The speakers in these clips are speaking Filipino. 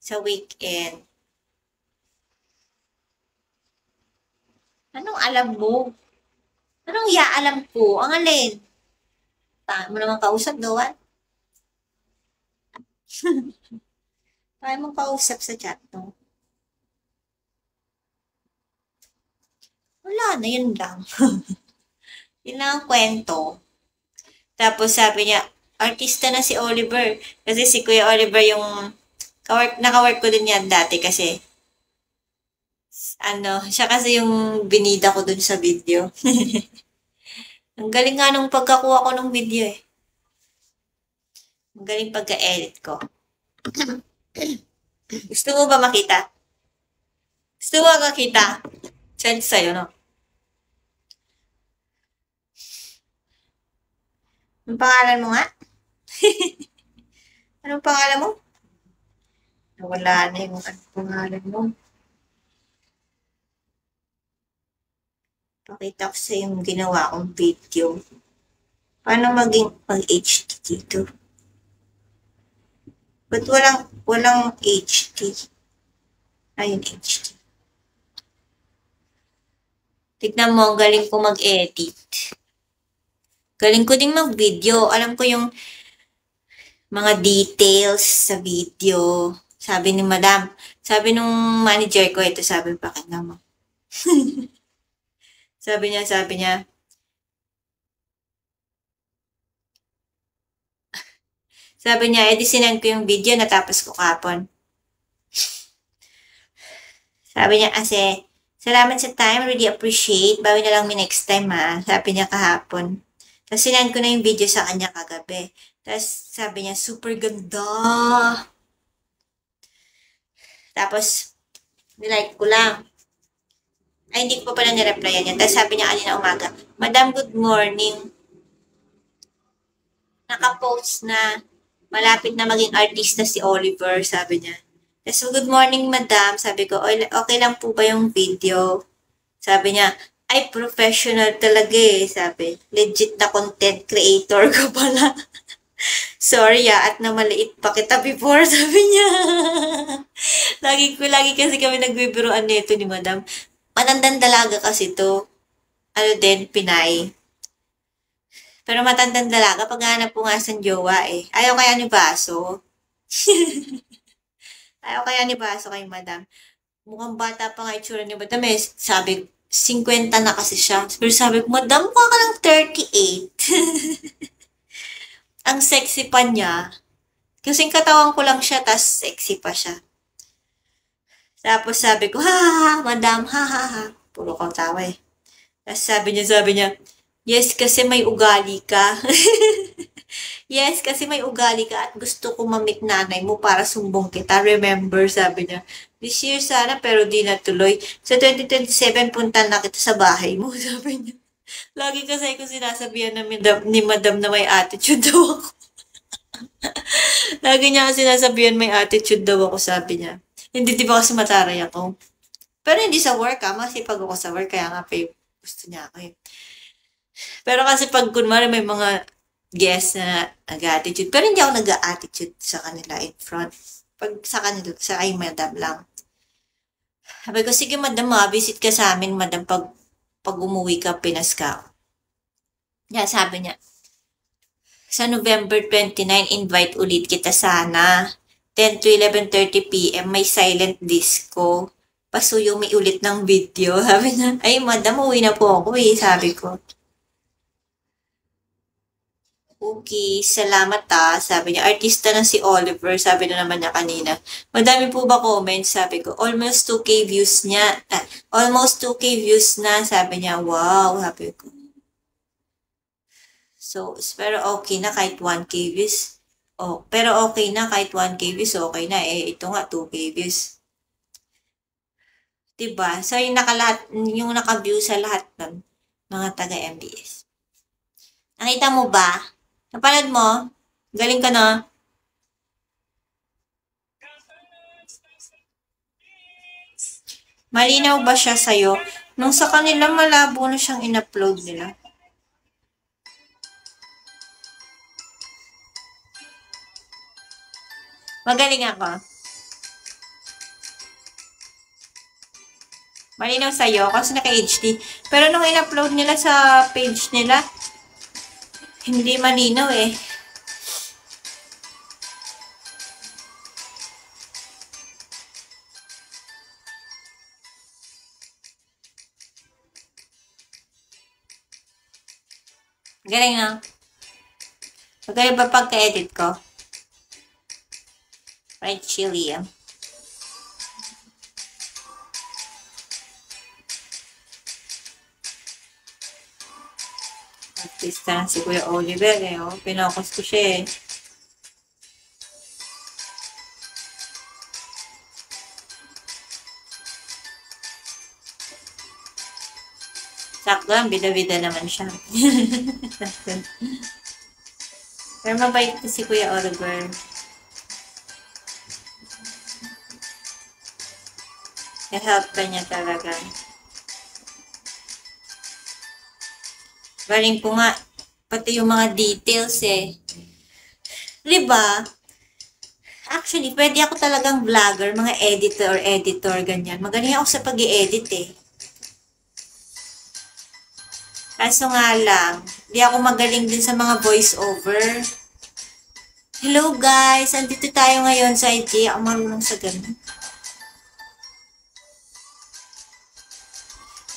sa weekend. Anong alam mo? Anong alam ko? Ang alin? Tayo mo naman kausap doon. Tayo mong kausap sa chat, no? Wala na, yun lang. Yun lang ang kwento. Tapos sabi niya, artista na si Oliver. Kasi si Kuya Oliver yung nakawork ko din yan dati kasi siya kasi yung binida ko dun sa video. Ang galing nga nung pagkakuha ko ng video eh. Ang galing pagka-edit ko. Gusto mo ba makita? Gusto mo makita? Send sa'yo, no? Anong pangalan mo nga? Anong pangalan mo? Wala na yung pangalan mo. Pakita ko sa yung ginawa kong video. Paano maging pag-HD dito? Ba't walang HD? Ayun, HD. Tignan mo, ang galing ko mag-edit. Galing ko ding mag-video. Alam ko yung mga details sa video. Sabi ni madam, sabi nung manager ko, ito sabi pakinggan mo. sabi niya, edi sinend ko yung video natapos ko kapon. Sabi niya kasi, salamat sa time, really appreciate. Bawi na lang me next time ha. Sabi niya kahapon. Tapos sinend ko na yung video sa kanya kagabi. Tapos sabi niya, super ganda. Tapos, nilike ko lang. Ay, hindi ko pa pala nireplyan yan. Tapos sabi niya kanina umaga, Madam, good morning. Nakapost na malapit na maging artista si Oliver, sabi niya. So, good morning, madam. Sabi ko, okay lang po ba yung video? Sabi niya, ay, professional talaga eh. Sabi, legit na content creator ko pala. Sorry at na maliit pa kita before, sabi niya. lagi kasi kami nagbibiruan nito ni madam. Matandang dalaga kasi to. Ano din, Pinay. Pero matandang dalaga, pag hanap po nga sa jowa eh. Ayaw kaya ni Baso. Ayaw kaya ni Baso kay madam. Mukhang bata pa nga itsura ni madam eh. Sabi, 50 na kasi siya. Pero sabi ko, madam, mukha ka lang 38. Ang sexy pa niya. Kasing katawan ko lang siya, tas sexy pa siya. Tapos sabi ko, ha, madam, ha. Puro kang tawa eh. Tapos sabi niya, yes, kasi may ugali ka. Yes, kasi may ugali ka at gusto ko mamit nanay mo para sumbong kita. Remember, sabi niya. This year sana pero di natuloy. Sa 2027, punta na kita sa bahay mo, sabi niya. Lagi kasi ko sinasabihan ni madam na may attitude daw ako. Lagi niya kasi sinasabihan may attitude daw ako, sabi niya. Hindi, di ba kasi mataray ako? Pero hindi sa work masipag ako sa work, kaya nga gusto niya ako eh. Pero kasi pag kunwari may mga guests na nag-attitude, pero hindi ako nag-attitude sa kanila in front. Pag sa kanila, sa ay madam lang. Sabi ko, sige madam, visit ka sa amin madam pag umuwi ka, Pinas ka. Yan, sabi niya, sa November 29, invite ulit kita sana. 10 to 11:30 p.m. may silent disco. Pasuyo may ulit ng video. Sabi niya, ay madam, uwi na po ako eh, sabi ko. Okay, salamat sabi niya, artista na si Oliver, sabi na naman niya kanina. Madami po ba comments? Sabi ko, almost 2K views niya. Almost 2K views na, sabi niya, wow, sabi ko. So, pero okay na kahit 1K views. Oh, pero okay na kahit 1K views, okay na eh. Ito nga, 2K views. Diba? So, yung naka-view sa lahat ng mga taga-MBS. Nakita mo ba? Napanood mo? Galing ka na. Malinaw ba siya sa'yo? Nung sa kanila, malabo na siyang in-upload nila. Magaling ako. Malinaw sa'yo kasi naka-HD. Pero nung in-upload nila sa page nila, hindi malinaw eh. Galing na. Magaling ba pagka-edit ko? Fried chili ah. Artista na si Kuya Oliver eh. Oh. Pinokus ko siya eh. Sakto lang, bida-bida naman siya. Pero mabait na si Kuya Oliver. I-help ka niya talaga. Galing ko nga, pati yung mga details eh. Diba? Actually, pwede ako talagang vlogger, mga editor, ganyan. Magaling ako sa pag-i-edit eh. Kaso nga lang, di ako magaling din sa mga voice-over. Hello guys! Andito tayo ngayon sa IG. Ako marunong sa ganun.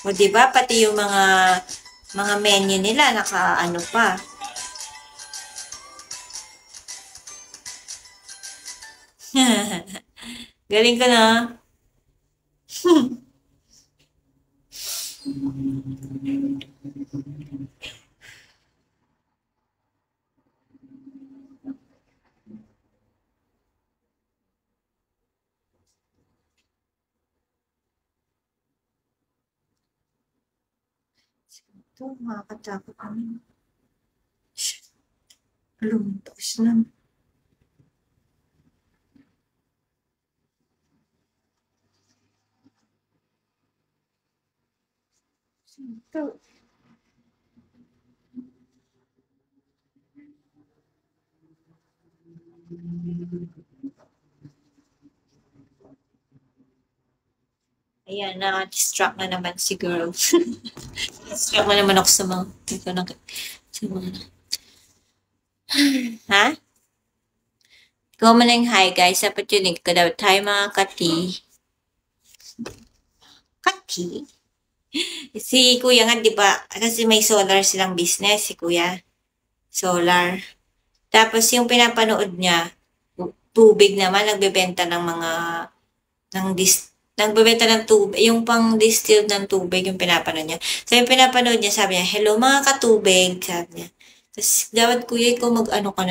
O diba, pati yung mga menu nila, naka-ano pa. Galing ka na. Ito, makakatakot kami. Lumtos na. Ito. Ayan, na-distract na naman si girl. Distract na naman ako sa mga, sa mga, ha? Ikaw mo lang hi guys, dapat yun, ko daw tayo mga kati. Kati? Si kuya nga, di ba, kasi may solar silang business, si kuya. Solar. Tapos yung pinapanood niya, tubig naman, nagbebenta ng mga, nagbebenta ng tubig, yung pang distill ng tubig, yung pinapanood niya. So yung pinapanood niya, sabi niya, hello mga katubig, sabi niya. Tapos, dapat kuya, ikaw mag-ano ka na,